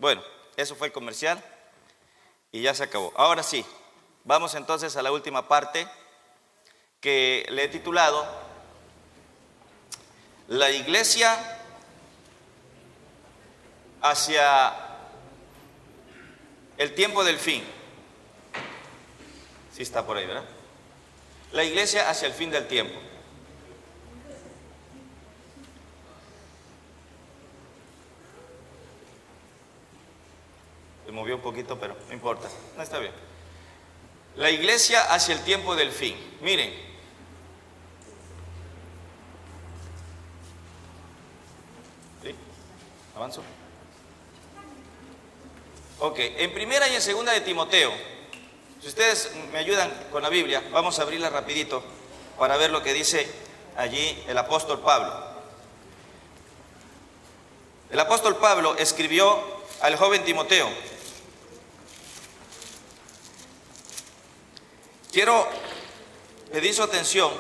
Bueno, eso fue el comercial y ya se acabó. Ahora sí, vamos entonces a la última parte que le he titulado La iglesia hacia el tiempo del fin. Sí está por ahí, ¿verdad? La iglesia hacia el fin del tiempo. Se movió un poquito, pero no importa, no está bien. La iglesia hacia el tiempo del fin. Miren, ¿sí? ¿Avanzo? Ok, en primera y en segunda de Timoteo, si ustedes me ayudan con la Biblia, vamos a abrirla rapidito para ver lo que dice allí el apóstol Pablo. El apóstol Pablo escribió al joven Timoteo. Quiero pedir su atención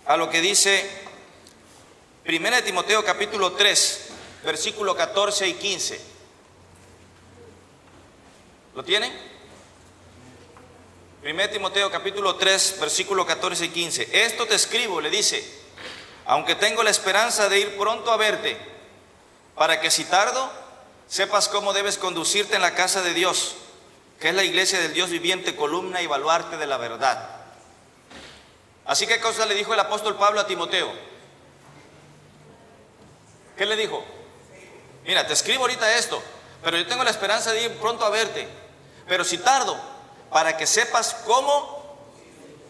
a lo que dice 1 de Timoteo capítulo 3, versículo 14 y 15. ¿Lo tienen? 1 Timoteo capítulo 3, versículo 14 y 15. Esto te escribo, le dice, aunque tengo la esperanza de ir pronto a verte, para que si tardo, sepas cómo debes conducirte en la casa de Dios, que es la iglesia del Dios viviente, columna y baluarte de la verdad. Así que, ¿qué cosa le dijo el apóstol Pablo a Timoteo? ¿Qué le dijo? Mira, te escribo ahorita esto, pero yo tengo la esperanza de ir pronto a verte. Pero si tardo, para que sepas cómo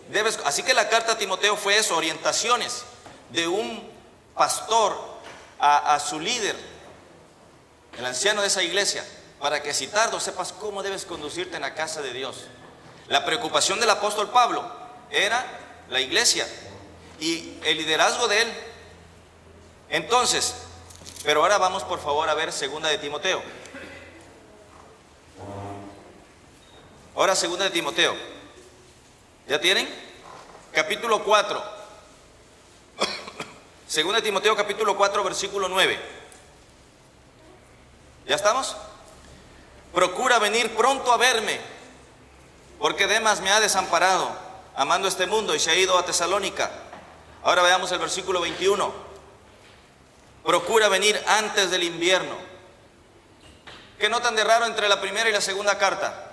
debes... Así que la carta a Timoteo fue eso, orientaciones de un pastor a su líder, el anciano de esa iglesia, para que si tardo sepas cómo debes conducirte en la casa de Dios. La preocupación del apóstol Pablo era la iglesia y el liderazgo de él. Entonces, pero ahora vamos por favor a ver segunda de Timoteo. Ahora segunda de Timoteo. ¿Ya tienen? Capítulo 4. Segunda de Timoteo capítulo 4 versículo 9. ¿Ya estamos? Procura venir pronto a verme, porque Demas me ha desamparado, amando este mundo, y se ha ido a Tesalónica. Ahora veamos el versículo 21. Procura venir antes del invierno. ¿Qué notan de raro entre la primera y la segunda carta?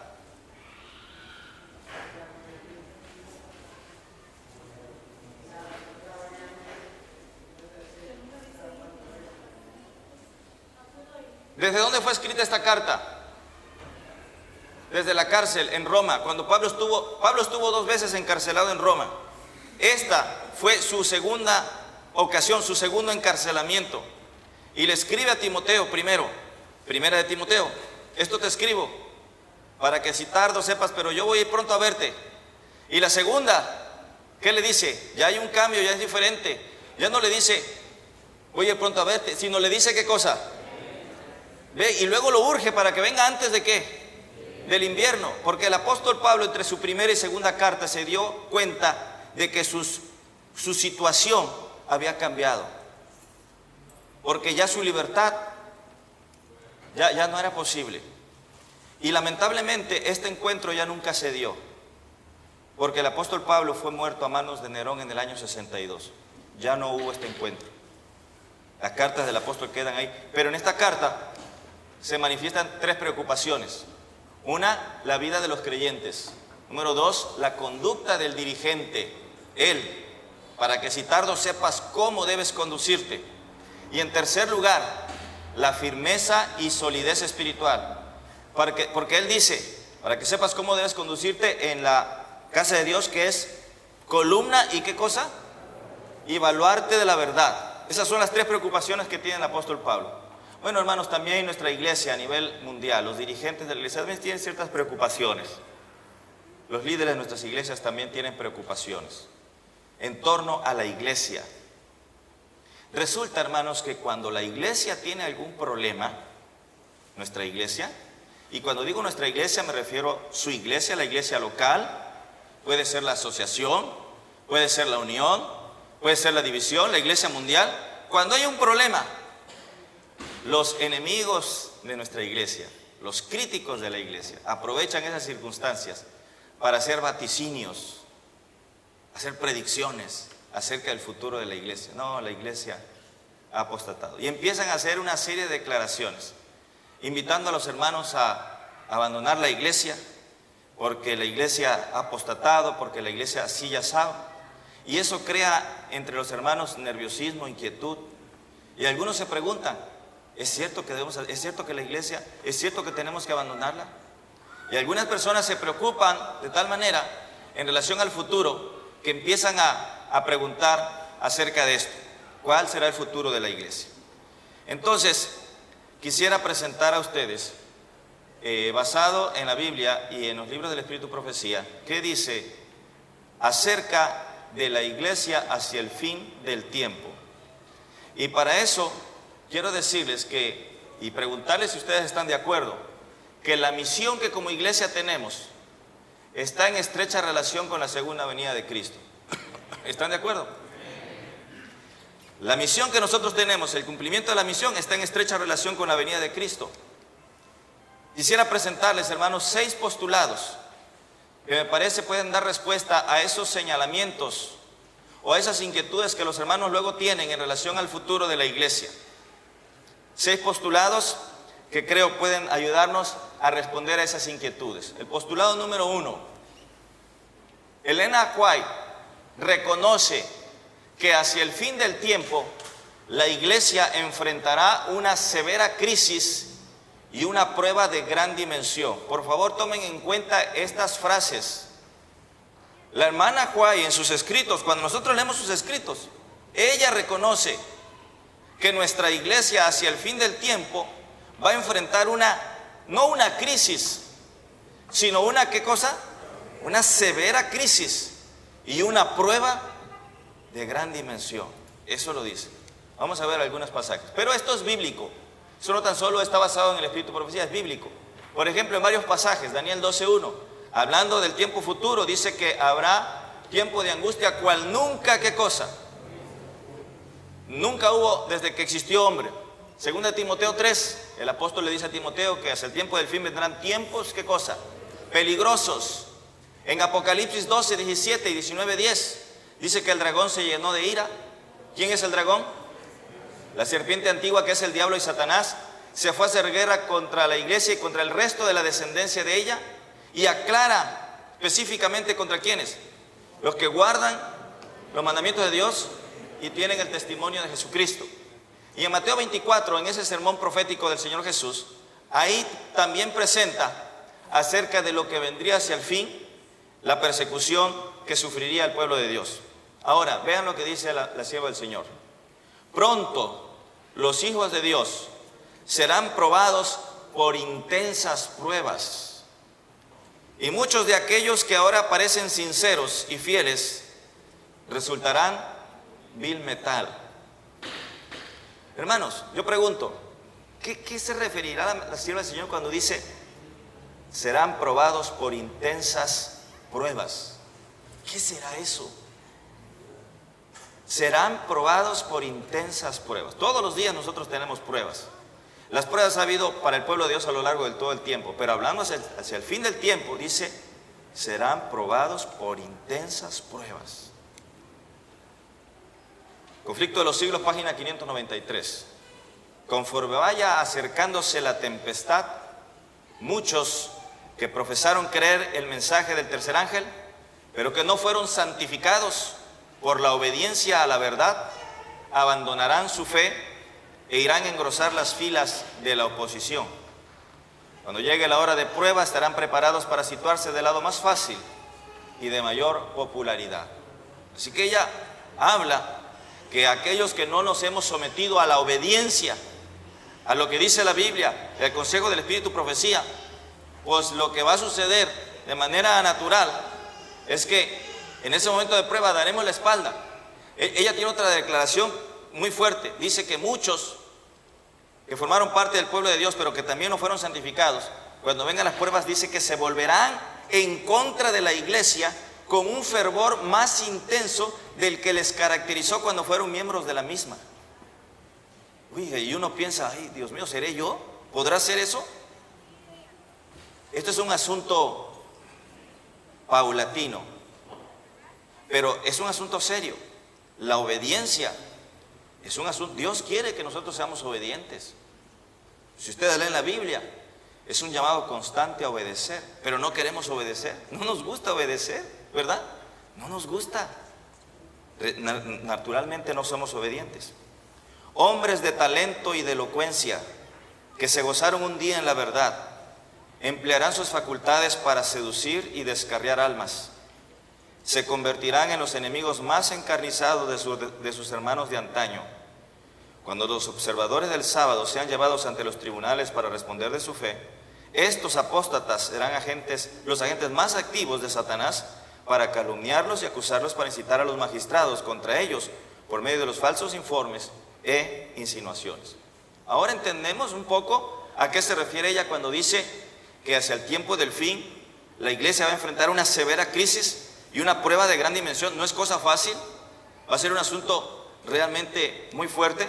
¿Desde dónde fue escrita esta carta? Desde la cárcel en Roma, cuando Pablo estuvo 2 veces encarcelado en Roma. Esta fue su segunda ocasión, su segundo encarcelamiento. Y le escribe a Timoteo primero, primera de Timoteo, esto te escribo, para que si tardo sepas, pero yo voy a ir pronto a verte. Y la segunda, ¿qué le dice? Ya hay un cambio, ya es diferente. Ya no le dice, voy a ir pronto a verte, sino le dice, ¿qué cosa? Ve, y luego lo urge para que venga antes de ¿qué? Del invierno, porque el apóstol Pablo entre su primera y segunda carta se dio cuenta de que su situación había cambiado, porque ya su libertad ya no era posible. Y lamentablemente este encuentro ya nunca se dio, porque el apóstol Pablo fue muerto a manos de Nerón en el año 62. Ya no hubo este encuentro. Las cartas del apóstol quedan ahí, pero en esta carta se manifiestan 3 preocupaciones. Una, la vida de los creyentes. Número 2, la conducta del dirigente, él, para que si tardo sepas cómo debes conducirte. Y en tercer lugar, la firmeza y solidez espiritual. Porque él dice, para que sepas cómo debes conducirte en la casa de Dios, que es columna y ¿qué cosa? Y baluarte de la verdad. Esas son las 3 preocupaciones que tiene el apóstol Pablo. Bueno, hermanos, también en nuestra iglesia a nivel mundial, los dirigentes de la iglesia también tienen ciertas preocupaciones. Los líderes de nuestras iglesias también tienen preocupaciones en torno a la iglesia. Resulta, hermanos, que cuando la iglesia tiene algún problema, nuestra iglesia, y cuando digo nuestra iglesia me refiero a su iglesia, la iglesia local, puede ser la asociación, puede ser la unión, puede ser la división, la iglesia mundial. Cuando hay un problema, los enemigos de nuestra iglesia, los críticos de la iglesia, aprovechan esas circunstancias para hacer vaticinios, hacer predicciones acerca del futuro de la iglesia. No, la iglesia ha apostatado. Y empiezan a hacer una serie de declaraciones, invitando a los hermanos a abandonar la iglesia, porque la iglesia ha apostatado, porque la iglesia así ya sabe. Y eso crea entre los hermanos nerviosismo, inquietud. Y algunos se preguntan, ¿es cierto que es cierto que la iglesia, es cierto que tenemos que abandonarla? Y algunas personas se preocupan de tal manera en relación al futuro que empiezan a preguntar acerca de esto. ¿Cuál será el futuro de la iglesia? Entonces, quisiera presentar a ustedes, basado en la Biblia y en los libros del Espíritu Profecía, qué dice acerca de la iglesia hacia el fin del tiempo. Y para eso quiero decirles que, y preguntarles si ustedes están de acuerdo, que la misión que como iglesia tenemos está en estrecha relación con la segunda venida de Cristo. ¿Están de acuerdo? La misión que nosotros tenemos, el cumplimiento de la misión, está en estrecha relación con la venida de Cristo. Quisiera presentarles, hermanos, 6 postulados que me parece pueden dar respuesta a esos señalamientos o a esas inquietudes que los hermanos luego tienen en relación al futuro de la iglesia. 6 postulados que creo pueden ayudarnos a responder a esas inquietudes. El postulado número 1. Elena White reconoce que hacia el fin del tiempo la iglesia enfrentará una severa crisis y una prueba de gran dimensión. Por favor, tomen en cuenta estas frases. La hermana White en sus escritos, cuando nosotros leemos sus escritos, ella reconoce que nuestra iglesia hacia el fin del tiempo va a enfrentar no una crisis, sino una, ¿qué cosa? Una severa crisis y una prueba de gran dimensión. Eso lo dice. Vamos a ver algunos pasajes. Pero esto es bíblico. Eso no tan solo está basado en el Espíritu de Profecía, es bíblico. Por ejemplo, en varios pasajes, Daniel 12:1, hablando del tiempo futuro, dice que habrá tiempo de angustia cual nunca, ¿qué cosa? Nunca hubo desde que existió hombre. Segunda de Timoteo 3, el apóstol le dice a Timoteo que hacia el tiempo del fin vendrán tiempos, ¿qué cosa? Peligrosos. En Apocalipsis 12, 17 y 19, 10, dice que el dragón se llenó de ira. ¿Quién es el dragón? La serpiente antigua, que es el diablo y Satanás, se fue a hacer guerra contra la iglesia y contra el resto de la descendencia de ella, y aclara específicamente contra quiénes: los que guardan los mandamientos de Dios y tienen el testimonio de Jesucristo. Y en Mateo 24, en ese sermón profético del Señor Jesús, ahí también presenta acerca de lo que vendría hacia el fin, la persecución que sufriría el pueblo de Dios. Ahora, vean lo que dice la sierva del Señor. Pronto los hijos de Dios serán probados por intensas pruebas. Y muchos de aquellos que ahora parecen sinceros y fieles resultarán vil metal. Hermanos, yo pregunto, ¿qué se referirá la sierva del Señor cuando dice serán probados por intensas pruebas? ¿Qué será eso? Serán probados por intensas pruebas. Todos los días nosotros tenemos pruebas. Las pruebas ha habido para el pueblo de Dios a lo largo de todo el tiempo, pero hablando hacia el fin del tiempo, dice, serán probados por intensas pruebas. Conflicto de los siglos, página 593. Conforme vaya acercándose la tempestad, muchos que profesaron creer el mensaje del tercer ángel, pero que no fueron santificados por la obediencia a la verdad, abandonarán su fe e irán a engrosar las filas de la oposición. Cuando llegue la hora de prueba, estarán preparados para situarse del lado más fácil y de mayor popularidad. Así que ella habla que aquellos que no nos hemos sometido a la obediencia, a lo que dice la Biblia, el consejo del Espíritu Profecía, pues lo que va a suceder de manera natural es que en ese momento de prueba daremos la espalda. Ella tiene otra declaración muy fuerte. Dice que muchos que formaron parte del pueblo de Dios, pero que también no fueron santificados, cuando vengan las pruebas, dice que se volverán en contra de la iglesia con un fervor más intenso del que les caracterizó cuando fueron miembros de la misma. Uy, y uno piensa, ay, Dios mío, ¿seré yo? ¿Podrá ser eso? Esto es un asunto paulatino, pero es un asunto serio. La obediencia es un asunto, Dios quiere que nosotros seamos obedientes. Si ustedes leen la Biblia, es un llamado constante a obedecer, pero no queremos obedecer. No nos gusta obedecer, ¿verdad? No nos gusta. Naturalmente no somos obedientes. Hombres de talento y de elocuencia, que se gozaron un día en la verdad, emplearán sus facultades para seducir y descarriar almas. Se convertirán en los enemigos más encarnizados de sus hermanos de antaño. Cuando los observadores del sábado sean llevados ante los tribunales para responder de su fe, estos apóstatas serán los agentes más activos de Satanás para calumniarlos y acusarlos, para incitar a los magistrados contra ellos por medio de los falsos informes e insinuaciones. Ahora entendemos un poco a qué se refiere ella cuando dice que hacia el tiempo del fin la iglesia va a enfrentar una severa crisis y una prueba de gran dimensión. No es cosa fácil, va a ser un asunto realmente muy fuerte.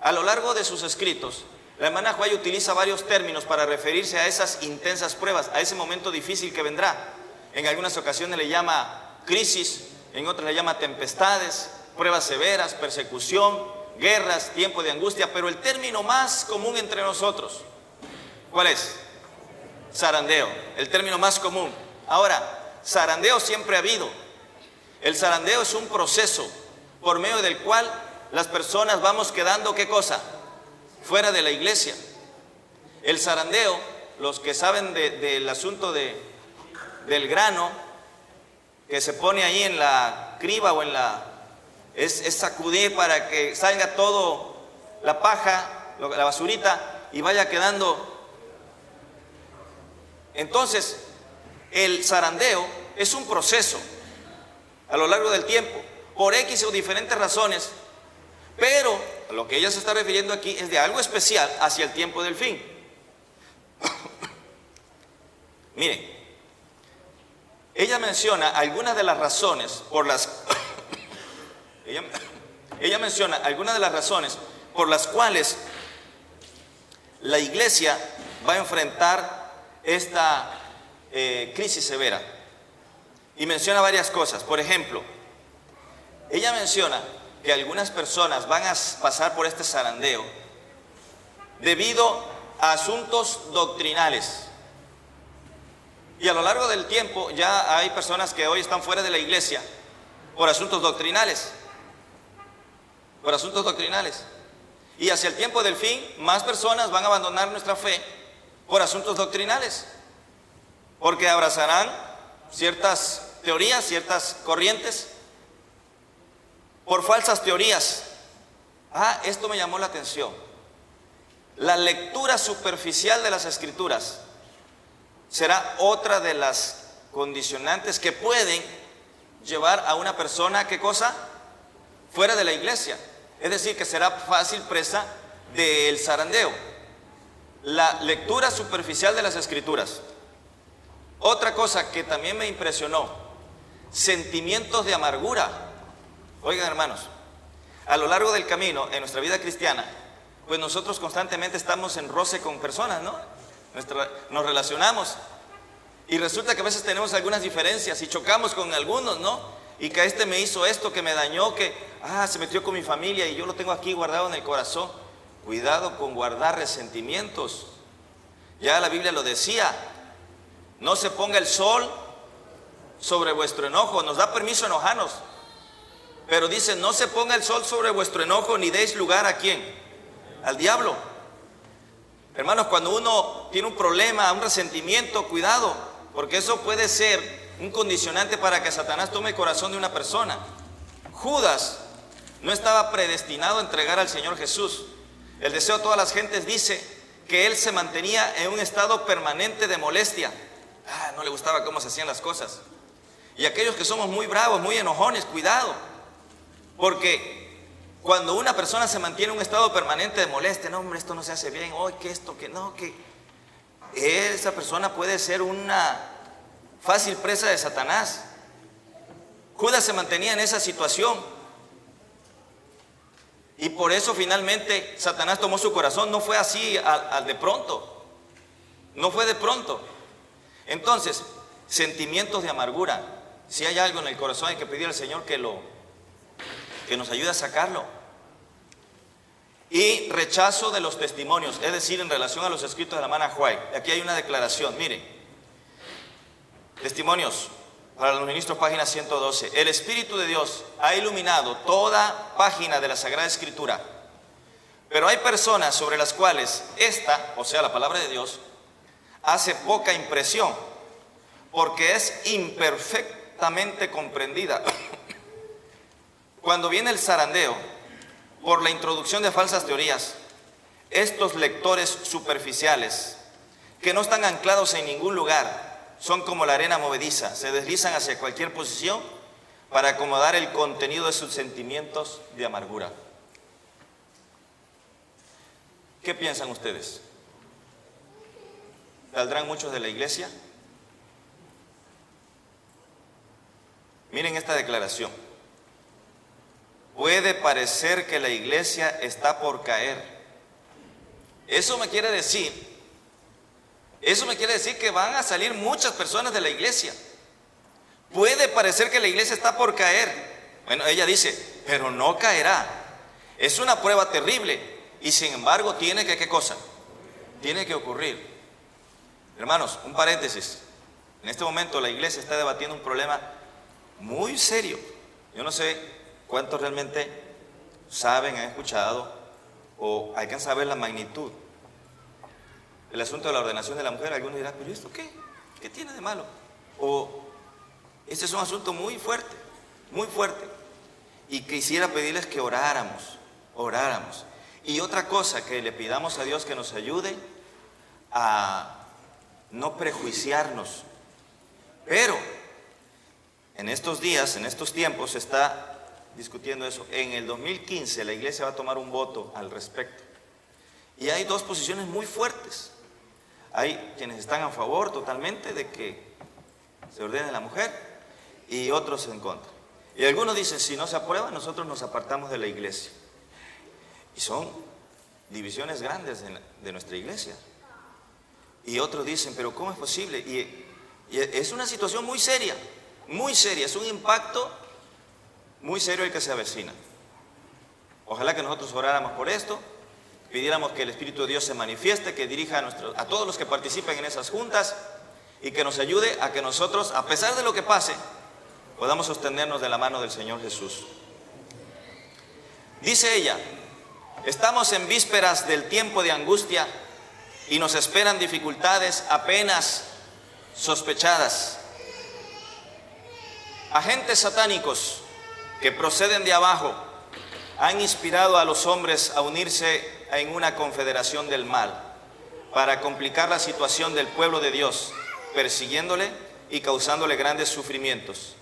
A lo largo de sus escritos, la hermana White utiliza varios términos para referirse a esas intensas pruebas, a ese momento difícil que vendrá. En algunas ocasiones le llama crisis, en otras le llama tempestades, pruebas severas, persecución, guerras, tiempo de angustia, pero el término más común entre nosotros, ¿cuál es? Zarandeo, el término más común. Ahora, zarandeo siempre ha habido. El zarandeo es un proceso por medio del cual las personas vamos quedando, ¿qué cosa? Fuera de la iglesia. El zarandeo, los que saben del asunto del grano, que se pone ahí en la criba o es sacudir para que salga todo la paja, la basurita, y vaya quedando. Entonces, el zarandeo es un proceso a lo largo del tiempo, por X o diferentes razones, pero a lo que ella se está refiriendo aquí es de algo especial hacia el tiempo del fin. Miren, ella menciona algunas de las razones por las ella menciona algunas de las razones por las cuales la iglesia va a enfrentar esta crisis severa, y menciona varias cosas. Por ejemplo, ella menciona que algunas personas van a pasar por este zarandeo debido a asuntos doctrinales. Y a lo largo del tiempo ya hay personas que hoy están fuera de la iglesia por asuntos doctrinales. Por asuntos doctrinales. Y hacia el tiempo del fin, más personas van a abandonar nuestra fe por asuntos doctrinales, porque abrazarán ciertas teorías, ciertas corrientes, por falsas teorías. Esto me llamó la atención. La lectura superficial de las escrituras será otra de las condicionantes que pueden llevar a una persona, ¿qué cosa? Fuera de la iglesia. Es decir, que será fácil presa del zarandeo. La lectura superficial de las escrituras. Otra cosa que también me impresionó, sentimientos de amargura. Oigan, hermanos, a lo largo del camino en nuestra vida cristiana, pues nosotros constantemente estamos en roce con personas, ¿no? Nos relacionamos y resulta que a veces tenemos algunas diferencias y chocamos con algunos, ¿no? Y que este me hizo esto, que me dañó, que se metió con mi familia y yo lo tengo aquí guardado en el corazón. Cuidado con guardar resentimientos. Ya la Biblia lo decía, no se ponga el sol sobre vuestro enojo. Nos da permiso enojarnos, pero dice, no se ponga el sol sobre vuestro enojo, ni deis lugar ¿a quién? Al diablo. Hermanos, cuando uno tiene un problema, un resentimiento, cuidado, porque eso puede ser un condicionante para que Satanás tome el corazón de una persona. Judas no estaba predestinado a entregar al Señor Jesús. El deseo de todas las gentes dice que él se mantenía en un estado permanente de molestia. No le gustaba cómo se hacían las cosas. Y aquellos que somos muy bravos, muy enojones, cuidado, porque cuando una persona se mantiene en un estado permanente de molestia, no, hombre, esto no se hace bien, que esto, que no, que esa persona puede ser una fácil presa de Satanás. Judas se mantenía en esa situación. Y por eso finalmente Satanás tomó su corazón. No fue así de pronto. No fue de pronto. Entonces, sentimientos de amargura. Si hay algo en el corazón, hay que pedir al Señor que nos ayude a sacarlo. Y rechazo de los testimonios, es decir, en relación a los escritos de la hermana White. Aquí hay una declaración, miren. Testimonios para los ministros, página 112. El Espíritu de Dios ha iluminado toda página de la Sagrada Escritura, pero hay personas sobre las cuales esta, o sea, la palabra de Dios, hace poca impresión, porque es imperfectamente comprendida. Cuando viene el zarandeo, por la introducción de falsas teorías, estos lectores superficiales, que no están anclados en ningún lugar, son como la arena movediza, se deslizan hacia cualquier posición para acomodar el contenido de sus sentimientos de amargura. ¿Qué piensan ustedes? ¿Saldrán muchos de la iglesia? Miren esta declaración. Puede parecer que la iglesia está por caer. Eso me quiere decir que van a salir muchas personas de la iglesia. Puede parecer que la iglesia está por caer. Bueno, ella dice, pero no caerá. Es una prueba terrible y sin embargo tiene que, ¿qué cosa? Tiene que ocurrir. Hermanos, un paréntesis. En este momento la iglesia está debatiendo un problema muy serio. Yo no sé cuántos realmente saben, han escuchado o alcanzan a ver la magnitud. El asunto de la ordenación de la mujer, algunos dirán, pero ¿esto qué? ¿Qué tiene de malo? O este es un asunto muy fuerte, muy fuerte. Y quisiera pedirles que oráramos. Y otra cosa, que le pidamos a Dios que nos ayude a no prejuiciarnos. Pero en estos días, en estos tiempos, se está discutiendo eso. En el 2015 la iglesia va a tomar un voto al respecto. Y hay dos posiciones muy fuertes. Hay quienes están a favor totalmente de que se ordene la mujer y otros en contra. Y algunos dicen, si no se aprueba, nosotros nos apartamos de la iglesia. Y son divisiones grandes de nuestra iglesia. Y otros dicen, pero ¿cómo es posible? Y es una situación muy seria, es un impacto muy serio el que se avecina. Ojalá que nosotros oráramos por esto, pidiéramos que el Espíritu de Dios se manifieste, que dirija a todos los que participen en esas juntas y que nos ayude a que nosotros, a pesar de lo que pase, podamos sostenernos de la mano del Señor Jesús. Dice ella, estamos en vísperas del tiempo de angustia y nos esperan dificultades apenas sospechadas. Agentes satánicos que proceden de abajo han inspirado a los hombres a unirse en una confederación del mal para complicar la situación del pueblo de Dios, persiguiéndole y causándole grandes sufrimientos.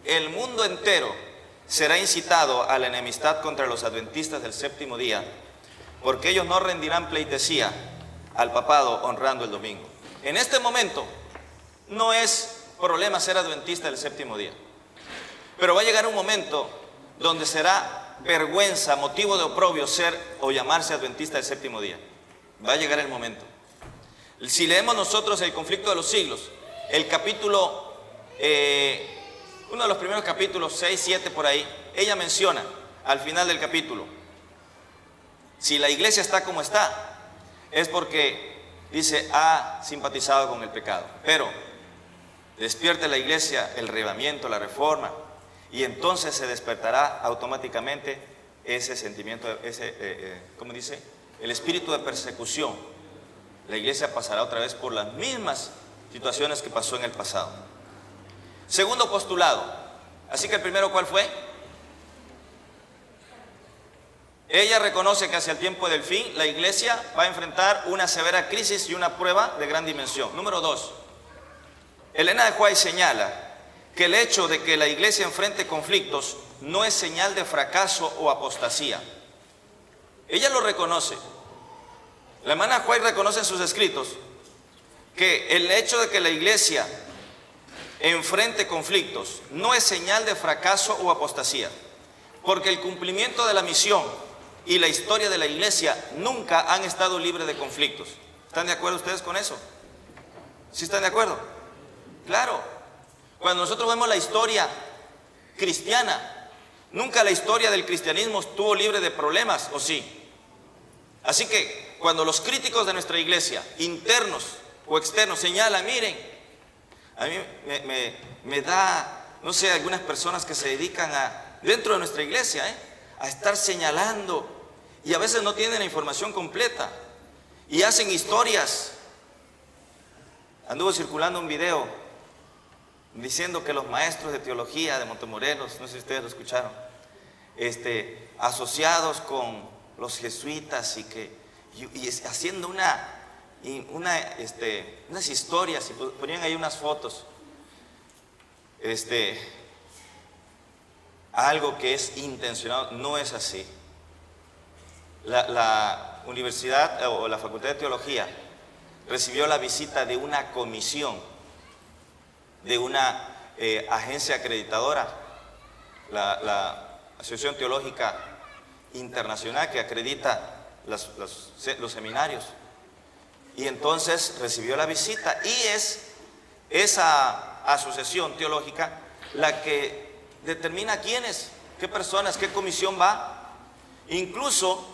El mundo entero será incitado a la enemistad contra los adventistas del séptimo día, porque ellos no rendirán pleitesía al papado honrando el domingo. En este momento no es problema ser adventista del séptimo día, pero va a llegar un momento donde será vergüenza, motivo de oprobio ser o llamarse adventista del séptimo día. Va a llegar el momento. Si leemos nosotros el conflicto de los siglos, el capítulo, uno de los primeros capítulos, 6, 7 por ahí, ella menciona al final del capítulo, si la iglesia está como está, es porque, dice, ha simpatizado con el pecado. Pero despierte la iglesia el avivamiento, la reforma, y entonces se despertará automáticamente ese sentimiento, ¿cómo dice? El espíritu de persecución. La iglesia pasará otra vez por las mismas situaciones que pasó en el pasado. Segundo postulado. Así que el primero, ¿cuál fue? Ella reconoce que hacia el tiempo del fin la iglesia va a enfrentar una severa crisis y una prueba de gran dimensión. Número 2. Elena de White señala que el hecho de que la iglesia enfrente conflictos no es señal de fracaso o apostasía. Ella lo reconoce. La hermana White reconoce en sus escritos que el hecho de que la iglesia enfrente conflictos no es señal de fracaso o apostasía, porque el cumplimiento de la misión y la historia de la iglesia nunca han estado libres de conflictos. ¿Están de acuerdo ustedes con eso? ¿Sí están de acuerdo? Claro. Cuando nosotros vemos la historia cristiana, nunca la historia del cristianismo estuvo libre de problemas, ¿o sí? Así que cuando los críticos de nuestra iglesia, internos o externos, señalan, miren, a mí me da, no sé, algunas personas que se dedican dentro de nuestra iglesia, a estar señalando, y a veces no tienen la información completa, y hacen historias. Anduvo circulando un video diciendo que los maestros de teología de Montemorelos, no sé si ustedes lo escucharon, asociados con los jesuitas y haciendo unas historias, y ponían ahí unas fotos, algo que es intencionado. No es así. La universidad o la Facultad de Teología recibió la visita de una comisión, de una agencia acreditadora, la Asociación Teológica Internacional, que acredita los seminarios. Y entonces recibió la visita, y es esa asociación teológica la que determina quiénes, qué personas, qué comisión va. Incluso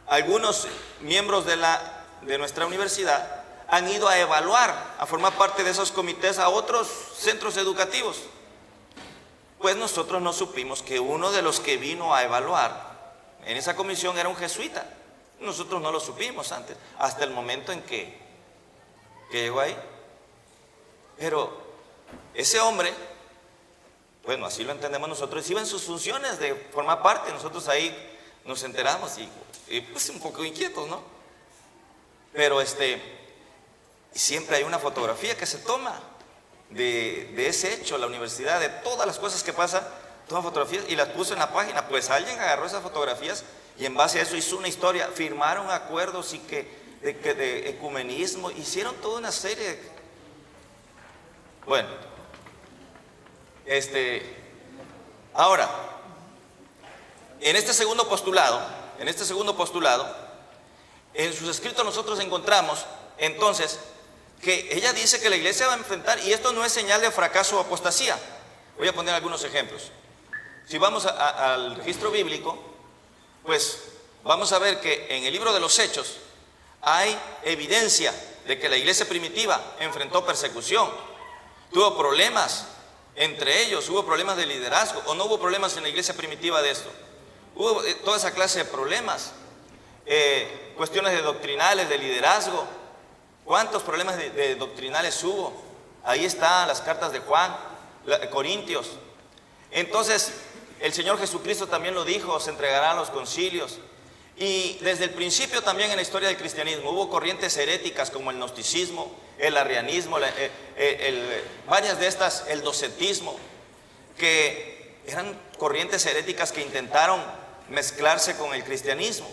algunos miembros de nuestra universidad han ido a evaluar, a formar parte de esos comités a otros centros educativos. Pues nosotros no supimos que uno de los que vino a evaluar en esa comisión era un jesuita. Nosotros no lo supimos antes, hasta el momento en que llegó ahí. Pero ese hombre, bueno, así lo entendemos nosotros, iba en sus funciones de formar parte. Nosotros ahí nos enteramos y pues un poco inquietos, ¿no? Pero siempre hay una fotografía que se toma de ese hecho. La universidad, de todas las cosas que pasan, toma fotografías y las puso en la página. Pues alguien agarró esas fotografías y en base a eso hizo una historia, firmaron acuerdos y de ecumenismo, hicieron toda una serie de... Bueno, ahora, en este segundo postulado, en sus escritos nosotros encontramos entonces que ella dice que la iglesia va a enfrentar, y esto no es señal de fracaso o apostasía. Voy a poner algunos ejemplos. Si vamos al registro bíblico, pues vamos a ver que en el libro de los Hechos hay evidencia de que la iglesia primitiva enfrentó persecución, tuvo problemas entre ellos, hubo problemas de liderazgo. ¿O no hubo problemas en la iglesia primitiva de esto? Hubo toda esa clase de problemas, cuestiones de doctrinales, de liderazgo. ¿Cuántos problemas de doctrinales hubo? Ahí están las cartas de Juan, Corintios. Entonces, el Señor Jesucristo también lo dijo, se entregarán los concilios. Y desde el principio también en la historia del cristianismo hubo corrientes heréticas como el gnosticismo, el arrianismo, varias de estas, el docetismo, que eran corrientes heréticas que intentaron mezclarse con el cristianismo.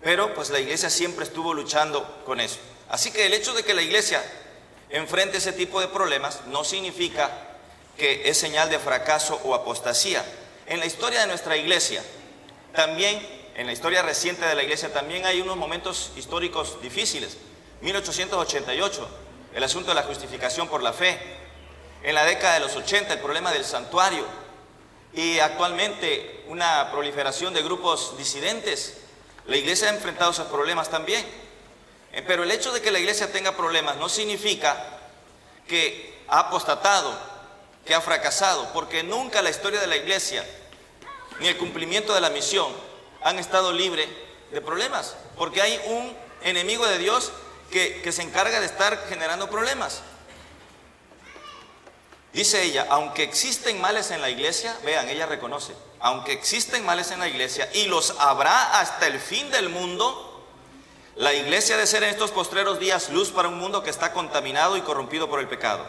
Pero pues la iglesia siempre estuvo luchando con eso. Así que el hecho de que la iglesia enfrente ese tipo de problemas no significa que es señal de fracaso o apostasía. En la historia de nuestra iglesia, también, en la historia reciente de la iglesia, también hay unos momentos históricos difíciles. 1888, el asunto de la justificación por la fe. En la década de los 80, el problema del santuario. Y actualmente una proliferación de grupos disidentes. La iglesia ha enfrentado esos problemas también. Pero el hecho de que la iglesia tenga problemas no significa que ha apostatado, que ha fracasado, porque nunca la historia de la iglesia ni el cumplimiento de la misión han estado libres de problemas, porque hay un enemigo de Dios que se encarga de estar generando problemas. Dice ella, aunque existen males en la iglesia, vean, ella reconoce, aunque existen males en la iglesia y los habrá hasta el fin del mundo, la iglesia ha de ser en estos postreros días luz para un mundo que está contaminado y corrompido por el pecado.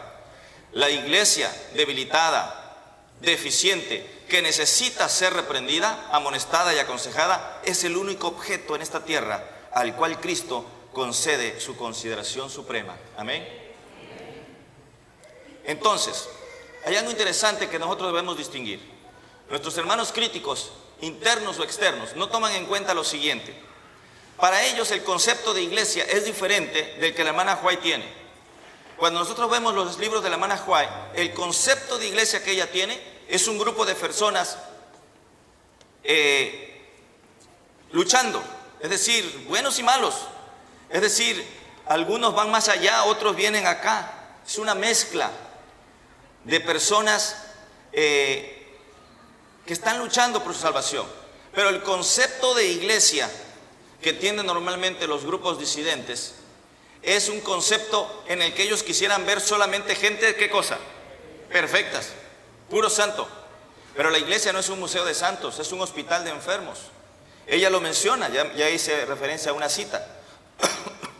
La iglesia debilitada, deficiente, que necesita ser reprendida, amonestada y aconsejada, es el único objeto en esta tierra al cual Cristo concede su consideración suprema. Amén. Entonces, hay algo interesante que nosotros debemos distinguir. Nuestros hermanos críticos internos o externos, no toman en cuenta lo siguiente. Para ellos el concepto de iglesia es diferente del que la hermana White tiene. Cuando nosotros vemos los libros de la hermana White, el concepto de iglesia que ella tiene es un grupo de personas luchando, es decir, buenos y malos. Es decir, algunos van más allá, otros vienen acá. Es una mezcla de personas que están luchando por su salvación. Pero el concepto de iglesia que tienen normalmente los grupos disidentes es un concepto en el que ellos quisieran ver solamente gente, ¿qué cosa? Perfectas, puro santo. Pero la iglesia no es un museo de santos, es un hospital de enfermos. Ella lo menciona, ya hice referencia a una cita.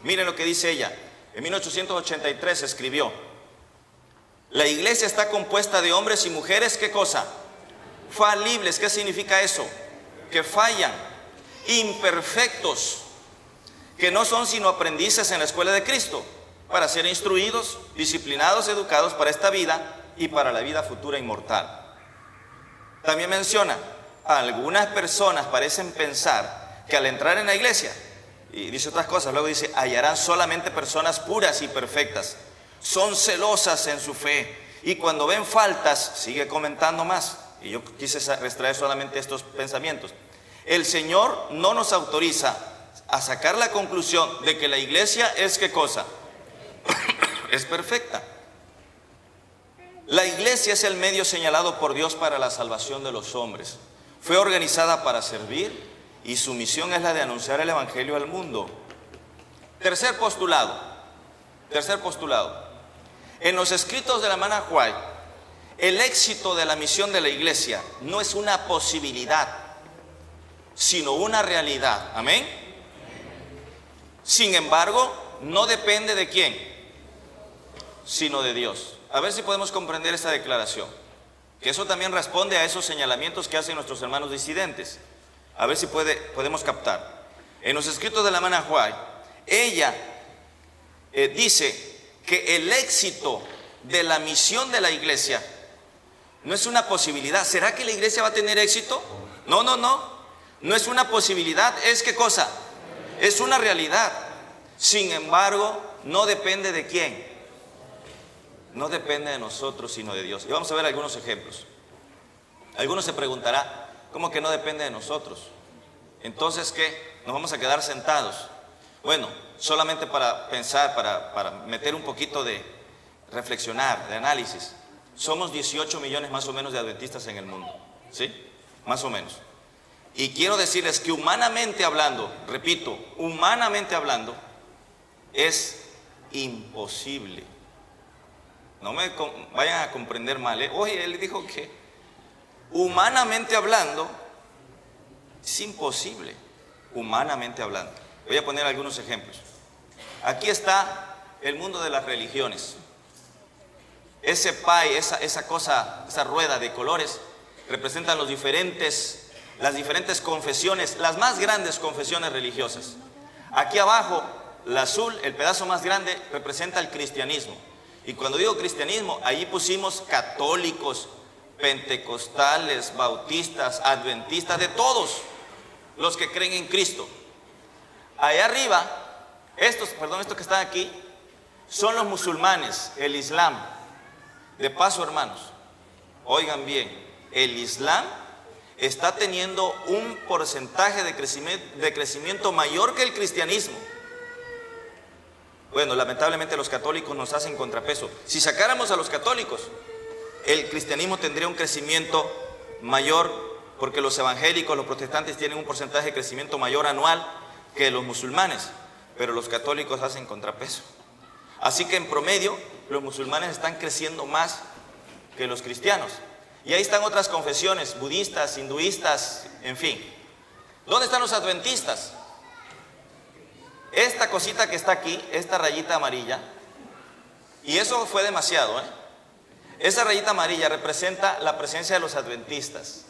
Miren lo que dice ella. En 1883 escribió: la iglesia está compuesta de hombres y mujeres, ¿qué cosa? Falibles. ¿Qué significa eso? Que fallan, imperfectos, que no son sino aprendices en la escuela de Cristo, para ser instruidos, disciplinados, educados para esta vida y para la vida futura inmortal. También menciona: algunas personas parecen pensar que al entrar en la iglesia, y dice otras cosas, luego dice, hallarán solamente personas puras y perfectas, son celosas en su fe, y cuando ven faltas, sigue comentando más, y yo quise extraer solamente estos pensamientos. El Señor no nos autoriza a sacar la conclusión de que la iglesia es ¿qué cosa? Es perfecta. La iglesia es el medio señalado por Dios para la salvación de los hombres. Fue organizada para servir y su misión es la de anunciar el evangelio al mundo. Tercer postulado. En los escritos de la hermana White, el éxito de la misión de la iglesia no es una posibilidad, sino una realidad. Amén. Sin embargo, no depende de quién, sino de Dios. A ver si podemos comprender esta declaración, que eso también responde a esos señalamientos que hacen nuestros hermanos disidentes. A ver si podemos captar. En los escritos de la hermana White, ella dice que el éxito de la misión de la iglesia no es una posibilidad. ¿Será que la iglesia va a tener éxito? No. No es una posibilidad, ¿es qué cosa? Es una realidad. Sin embargo, no depende de quién. No depende de nosotros, sino de Dios. Y vamos a ver algunos ejemplos. Algunos se preguntará, ¿cómo que no depende de nosotros? Entonces, ¿qué? ¿Nos vamos a quedar sentados? Bueno, solamente para pensar, para meter un poquito de reflexionar, de análisis. Somos 18 millones más o menos de adventistas en el mundo, ¿sí? Más o menos. Y quiero decirles que humanamente hablando, repito, humanamente hablando, es imposible. No me vayan a comprender mal, ¿eh? Oye, él dijo que humanamente hablando es imposible, humanamente hablando. Voy a poner algunos ejemplos. Aquí está el mundo de las religiones. Ese pie, esa cosa, esa rueda de colores, representan las diferentes confesiones, las más grandes confesiones religiosas. Aquí abajo, la azul, el pedazo más grande, representa el cristianismo. Y cuando digo cristianismo, allí pusimos católicos, pentecostales, bautistas, adventistas, de todos los que creen en Cristo. Allá arriba, estos que están aquí, son los musulmanes, el Islam. De paso, hermanos, oigan bien, el Islam está teniendo un porcentaje de crecimiento mayor que el cristianismo. Bueno, lamentablemente los católicos nos hacen contrapeso. Si sacáramos a los católicos, el cristianismo tendría un crecimiento mayor, porque los evangélicos, los protestantes tienen un porcentaje de crecimiento mayor anual que los musulmanes, pero los católicos hacen contrapeso. Así que en promedio, los musulmanes están creciendo más que los cristianos. Y ahí están otras confesiones, budistas, hinduistas, en fin. ¿Dónde están los adventistas? Esta cosita que está aquí, esta rayita amarilla, y eso fue demasiado, ¿eh? Esa rayita amarilla representa la presencia de los adventistas.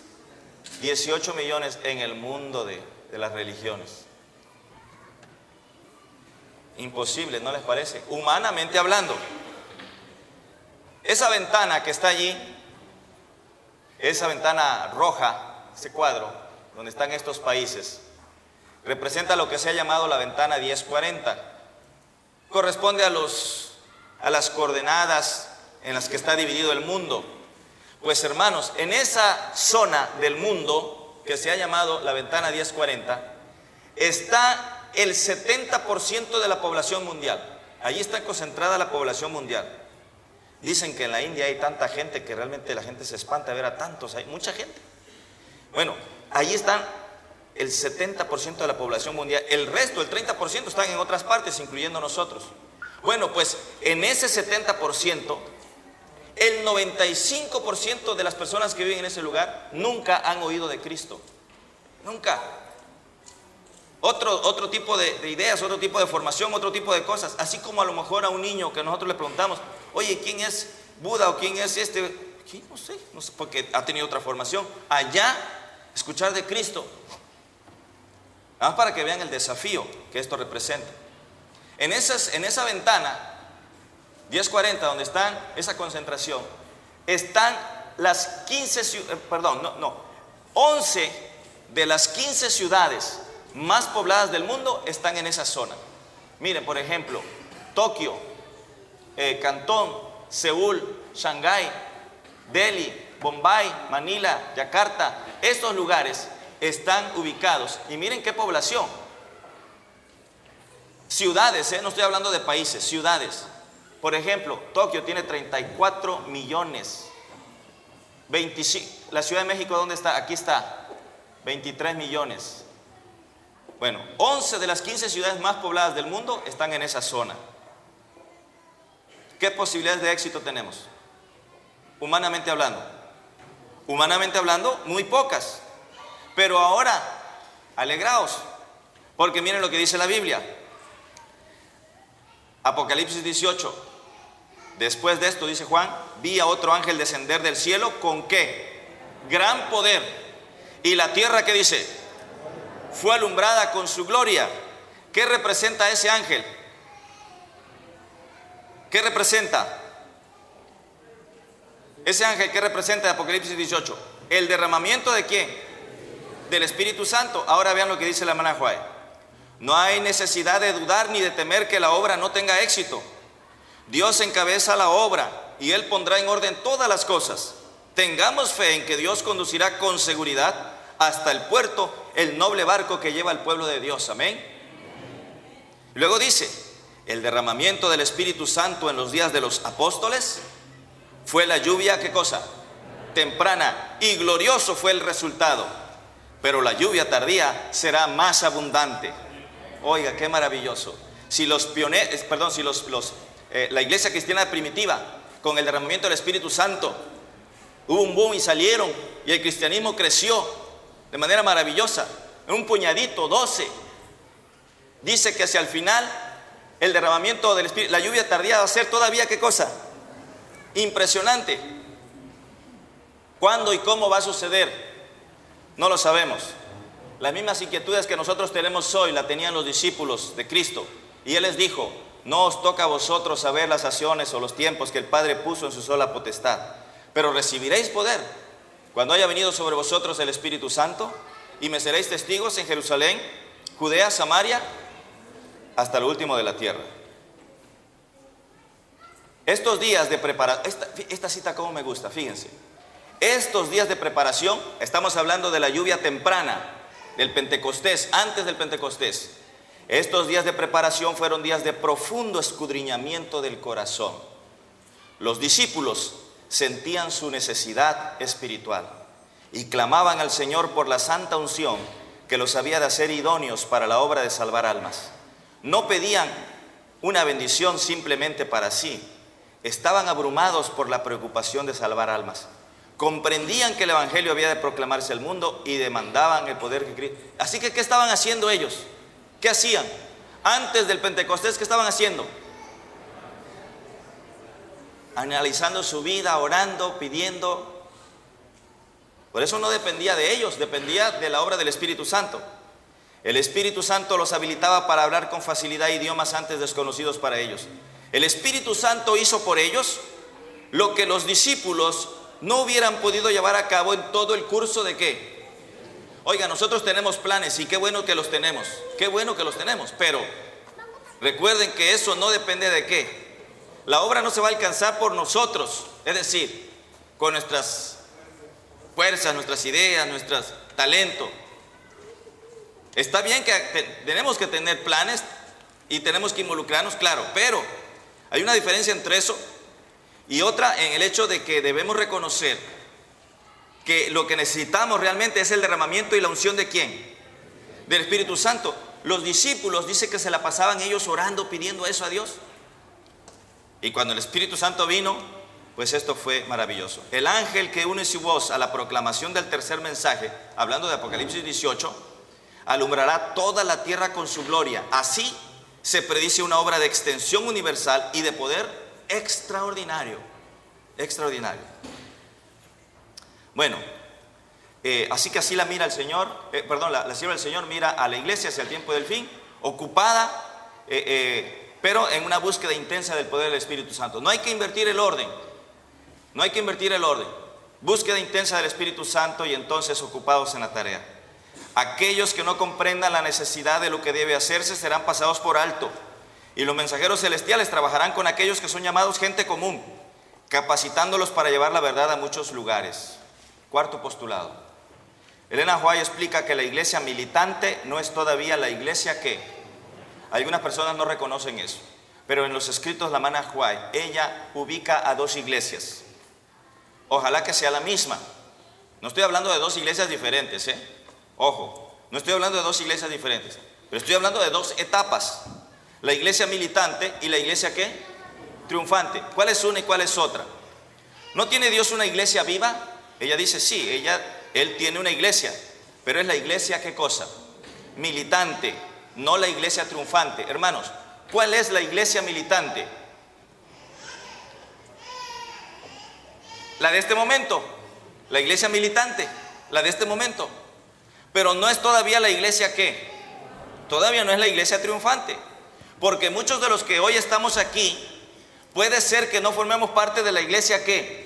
18 millones en el mundo de las religiones. Imposible, ¿no les parece? Humanamente hablando. Esa ventana que está allí, esa ventana roja, ese cuadro, donde están estos países, representa lo que se ha llamado la ventana 1040. Corresponde a las coordenadas en las que está dividido el mundo. Pues hermanos, en esa zona del mundo que se ha llamado la ventana 1040, está el 70% de la población mundial. Allí está concentrada la población mundial. Dicen que en la India hay tanta gente que realmente la gente se espanta de ver a tantos, hay mucha gente. Bueno, allí están el 70% de la población mundial. El resto, el 30%, están en otras partes, incluyendo nosotros. Bueno, pues en ese 70%, el 95% de las personas que viven en ese lugar nunca han oído de Cristo. Nunca. Otro tipo de ideas, otro tipo de formación, otro tipo de cosas. Así como a lo mejor a un niño que nosotros le preguntamos, oye, ¿quién es Buda o quién es este? ¿Quién? No sé, porque ha tenido otra formación. Allá, escuchar de Cristo. Nada más para que vean el desafío que esto representa. En esa ventana 1040, donde están esa concentración, están las 11 de las 15 ciudades más pobladas del mundo están en esa zona. Miren, por ejemplo, Tokio, Cantón, Seúl, Shanghái, Delhi, Bombay, Manila, Yakarta. Estos lugares están ubicados. Y miren qué población. Ciudades, no estoy hablando de países, ciudades. Por ejemplo, Tokio tiene 34 millones. 25, la Ciudad de México, ¿dónde está? Aquí está, 23 millones. Bueno, 11 de las 15 ciudades más pobladas del mundo están en esa zona. ¿Qué posibilidades de éxito tenemos? Humanamente hablando. Humanamente hablando, muy pocas. Pero ahora, alegraos, porque miren lo que dice la Biblia. Apocalipsis 18. Después de esto, dice Juan, vi a otro ángel descender del cielo. ¿Con qué? Gran poder. Y la tierra, ¿qué dice? Fue alumbrada con su gloria. ¿Qué representa ese ángel? ¿Qué representa? Ese ángel, ¿qué representa de Apocalipsis 18? ¿El derramamiento de quién? Del Espíritu Santo. Ahora vean lo que dice la hermana Juárez. No hay necesidad de dudar ni de temer que la obra no tenga éxito. Dios encabeza la obra y Él pondrá en orden todas las cosas. Tengamos fe en que Dios conducirá con seguridad hasta el puerto el noble barco que lleva al pueblo de Dios. Amén. Luego dice, el derramamiento del Espíritu Santo en los días de los apóstoles fue la lluvia, ¿qué cosa? Temprana, y glorioso fue el resultado. Pero la lluvia tardía será más abundante. Oiga, qué maravilloso. Si los pioneros, perdón, si la iglesia cristiana primitiva, con el derramamiento del Espíritu Santo, hubo un boom y salieron, y el cristianismo creció de manera maravillosa, en un puñadito, 12. Dice que hacia el final, el derramamiento del Espíritu, la lluvia tardía va a ser todavía, ¿qué cosa? Impresionante. ¿Cuándo y cómo va a suceder? No lo sabemos. Las mismas inquietudes que nosotros tenemos hoy, la tenían los discípulos de Cristo. Y Él les dijo, no os toca a vosotros saber las acciones o los tiempos que el Padre puso en su sola potestad, pero recibiréis poder cuando haya venido sobre vosotros el Espíritu Santo, y me seréis testigos en Jerusalén, Judea, Samaria, hasta lo último de la tierra. Estos días de preparación, esta cita como me gusta, fíjense. Estos días de preparación, estamos hablando de la lluvia temprana, del Pentecostés, antes del Pentecostés. Estos días de preparación fueron días de profundo escudriñamiento del corazón. Los discípulos sentían su necesidad espiritual y clamaban al Señor por la santa unción que los había de hacer idóneos para la obra de salvar almas. No pedían una bendición simplemente para sí, estaban abrumados por la preocupación de salvar almas. Comprendían que el Evangelio había de proclamarse al mundo y demandaban el poder que Cristo. Así que, ¿qué estaban haciendo ellos? ¿Qué hacían? Antes del Pentecostés, ¿qué estaban haciendo? Analizando su vida, orando, pidiendo. Por eso no dependía de ellos, dependía de la obra del Espíritu Santo. El Espíritu Santo los habilitaba para hablar con facilidad idiomas antes desconocidos para ellos. El Espíritu Santo hizo por ellos lo que los discípulos no hubieran podido llevar a cabo en todo el curso de ¿qué? Oiga, nosotros tenemos planes y qué bueno que los tenemos, qué bueno que los tenemos, pero recuerden que eso no depende de qué. La obra no se va a alcanzar por nosotros, es decir, con nuestras fuerzas, nuestras ideas, nuestros talentos. Está bien que tenemos que tener planes y tenemos que involucrarnos, claro, pero hay una diferencia entre eso y otra en el hecho de que debemos reconocer que lo que necesitamos realmente es el derramamiento y la unción ¿de quién? Del Espíritu Santo. Los discípulos dice que se la pasaban ellos orando, pidiendo eso a Dios. Y cuando el Espíritu Santo vino, pues esto fue maravilloso. El ángel que une su voz a la proclamación del tercer mensaje, hablando de Apocalipsis 18, alumbrará toda la tierra con su gloria. Así se predice una obra de extensión universal y de poder extraordinario. Extraordinario. Bueno, así que así la mira el Señor, la sierva del Señor mira a la iglesia hacia el tiempo del fin, ocupada, pero en una búsqueda intensa del poder del Espíritu Santo. No hay que invertir el orden, no hay que invertir el orden. Búsqueda intensa del Espíritu Santo y entonces ocupados en la tarea. Aquellos que no comprendan la necesidad de lo que debe hacerse serán pasados por alto. Y los mensajeros celestiales trabajarán con aquellos que son llamados gente común, capacitándolos para llevar la verdad a muchos lugares. Cuarto postulado. Elena White explica que la iglesia militante no es todavía la iglesia que. Algunas personas no reconocen eso, pero en los escritos de la hermana White, ella ubica a dos iglesias. Ojalá que sea la misma. No estoy hablando de dos iglesias diferentes, Ojo, no estoy hablando de dos iglesias diferentes, pero estoy hablando de dos etapas. La iglesia militante y la iglesia ¿qué? Triunfante. ¿Cuál es una y cuál es otra? ¿No tiene Dios una iglesia viva? Ella dice, sí, Él tiene una iglesia, pero es la iglesia, ¿qué cosa? Militante, no la iglesia triunfante. Hermanos, ¿cuál es la iglesia militante? La de este momento, la iglesia militante, la de este momento. Pero no es todavía la iglesia, ¿qué? Todavía no es la iglesia triunfante, porque muchos de los que hoy estamos aquí, puede ser que no formemos parte de la iglesia, ¿qué?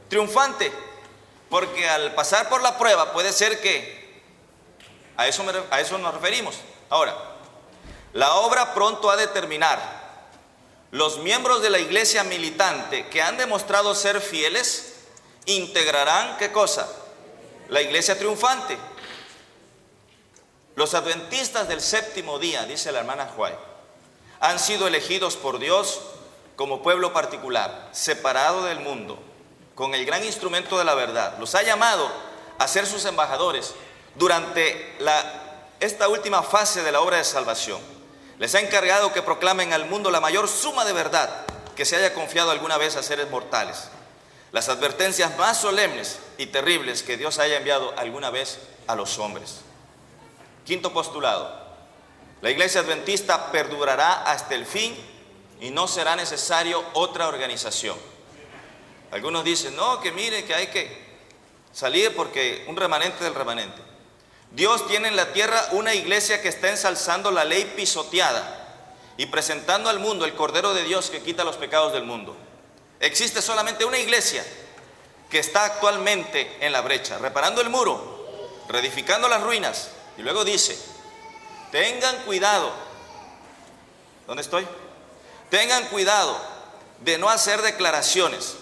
Triunfante, porque al pasar por la prueba puede ser que a eso nos referimos. Ahora, la obra pronto ha de terminar. Los miembros de la iglesia militante que han demostrado ser fieles integrarán ¿qué cosa? La iglesia triunfante. Los adventistas del séptimo día, dice la hermana White, han sido elegidos por Dios como pueblo particular, separado del mundo, con el gran instrumento de la verdad. Los ha llamado a ser sus embajadores durante esta última fase de la obra de salvación. Les ha encargado que proclamen al mundo la mayor suma de verdad que se haya confiado alguna vez a seres mortales. Las advertencias más solemnes y terribles que Dios haya enviado alguna vez a los hombres. Quinto postulado. La iglesia adventista perdurará hasta el fin y no será necesario otra organización. Algunos dicen, no, que mire, que hay que salir porque un remanente del remanente. Dios tiene en la tierra una iglesia que está ensalzando la ley pisoteada y presentando al mundo el Cordero de Dios que quita los pecados del mundo. Existe solamente una iglesia que está actualmente en la brecha, reparando el muro, reedificando las ruinas. Y luego dice, tengan cuidado. ¿Dónde estoy? Tengan cuidado de no hacer declaraciones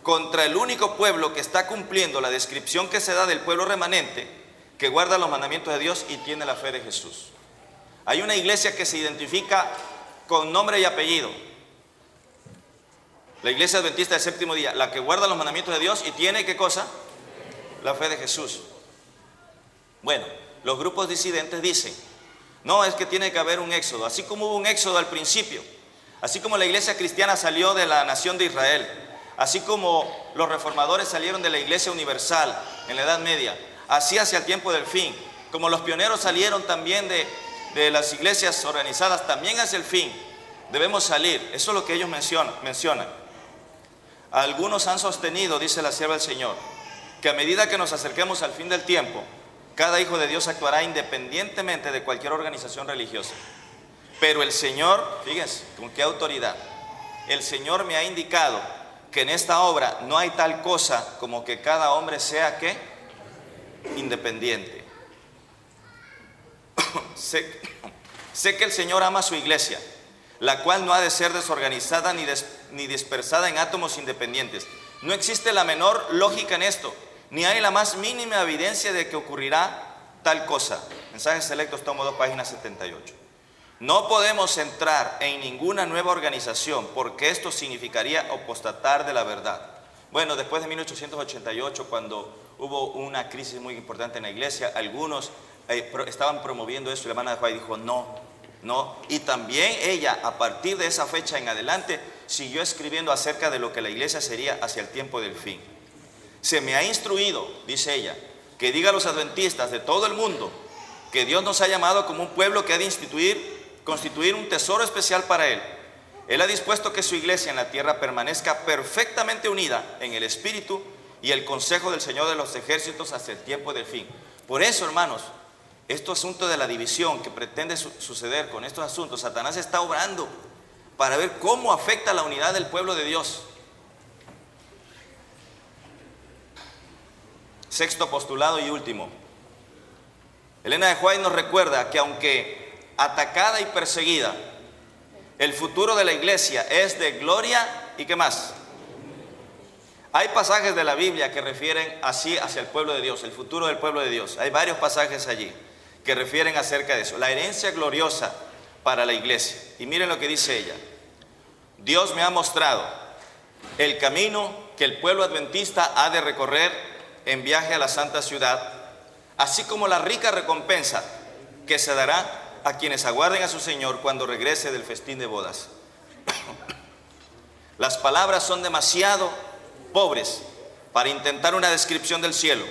contra el único pueblo que está cumpliendo la descripción que se da del pueblo remanente, que guarda los mandamientos de Dios y tiene la fe de Jesús. Hay una iglesia que se identifica con nombre y apellido. La iglesia adventista del séptimo día, la que guarda los mandamientos de Dios y tiene, ¿qué cosa? La fe de Jesús. Bueno, los grupos disidentes dicen, no, es que tiene que haber un éxodo, así como hubo un éxodo al principio, así como la iglesia cristiana salió de la nación de Israel, así como los reformadores salieron de la iglesia universal en la Edad Media, así hacia el tiempo del fin, como los pioneros salieron también de las iglesias organizadas, también hacia el fin, debemos salir. Eso es lo que ellos mencionan. Algunos han sostenido, dice la sierva del Señor, que a medida que nos acerquemos al fin del tiempo, cada hijo de Dios actuará independientemente de cualquier organización religiosa. Pero el Señor, fíjense, con qué autoridad, el Señor me ha indicado que en esta obra no hay tal cosa como que cada hombre sea ¿qué? independiente. Sé que el Señor ama a su iglesia, la cual no ha de ser desorganizada ni dispersada en átomos independientes. No existe la menor lógica en esto, ni hay la más mínima evidencia de que ocurrirá tal cosa. Mensajes Selectos, tomo 2, página 78. No podemos entrar en ninguna nueva organización porque esto significaría apostatar de la verdad. Bueno, después de 1888, cuando hubo una crisis muy importante en la iglesia, algunos estaban promoviendo eso y la hermana de White dijo no. Y también ella, a partir de esa fecha en adelante, siguió escribiendo acerca de lo que la iglesia sería hacia el tiempo del fin. Se me ha instruido, dice ella, que diga a los adventistas de todo el mundo que Dios nos ha llamado como un pueblo que ha de constituir un tesoro especial para Él. Él ha dispuesto que su iglesia en la tierra permanezca perfectamente unida en el espíritu y el consejo del Señor de los ejércitos hasta el tiempo del fin. Por eso, hermanos, este asunto de la división que pretende suceder con estos asuntos, Satanás está obrando para ver cómo afecta la unidad del pueblo de Dios. Sexto postulado y último. Elena de White nos recuerda que aunque atacada y perseguida, el futuro de la iglesia es de gloria y ¿qué más? Hay pasajes de la Biblia que refieren así hacia el pueblo de Dios, el futuro del pueblo de Dios. Hay varios pasajes allí que refieren acerca de eso, la herencia gloriosa para la iglesia. Y miren lo que dice ella: Dios me ha mostrado el camino que el pueblo adventista ha de recorrer en viaje a la santa ciudad, así como la rica recompensa que se dará a quienes aguarden a su Señor cuando regrese del festín de bodas. Las palabras son demasiado pobres para intentar una descripción del cielo.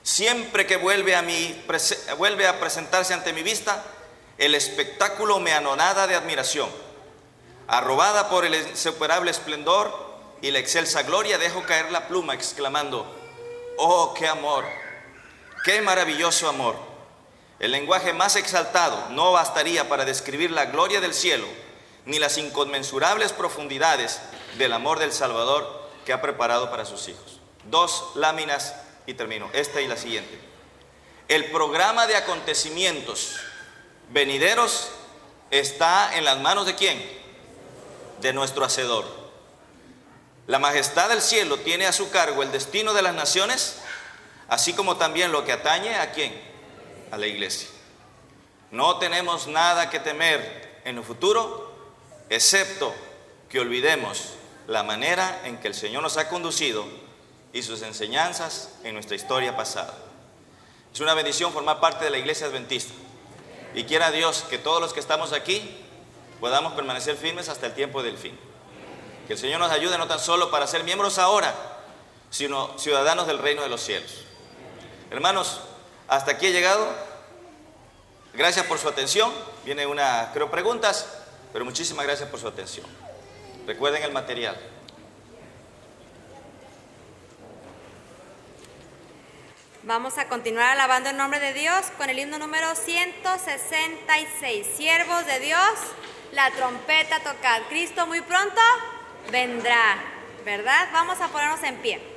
Siempre que vuelve a presentarse ante mi vista, el espectáculo me anonada de admiración. Arrobada por el insuperable esplendor y la excelsa gloria, dejo caer la pluma exclamando: ¡oh, qué amor! ¡Qué maravilloso amor! El lenguaje más exaltado no bastaría para describir la gloria del cielo, ni las inconmensurables profundidades del amor del Salvador que ha preparado para sus hijos. 2 láminas y termino, esta y la siguiente. El programa de acontecimientos venideros está en las manos ¿de quién? De nuestro Hacedor. La majestad del cielo tiene a su cargo el destino de las naciones, así como también lo que atañe ¿a quién? A la iglesia. No tenemos nada que temer en el futuro, excepto que olvidemos la manera en que el Señor nos ha conducido y sus enseñanzas en nuestra historia pasada. Es una bendición formar parte de la iglesia adventista. Y quiera Dios que todos los que estamos aquí podamos permanecer firmes hasta el tiempo del fin. Que el Señor nos ayude no tan solo para ser miembros ahora, sino ciudadanos del reino de los cielos. Hermanos, hasta aquí he llegado. Gracias por su atención. Viene preguntas, pero muchísimas gracias por su atención. Recuerden el material. Vamos a continuar alabando el nombre de Dios con el himno número 166. Siervos de Dios, la trompeta tocad. Cristo muy pronto vendrá, ¿verdad? Vamos a ponernos en pie.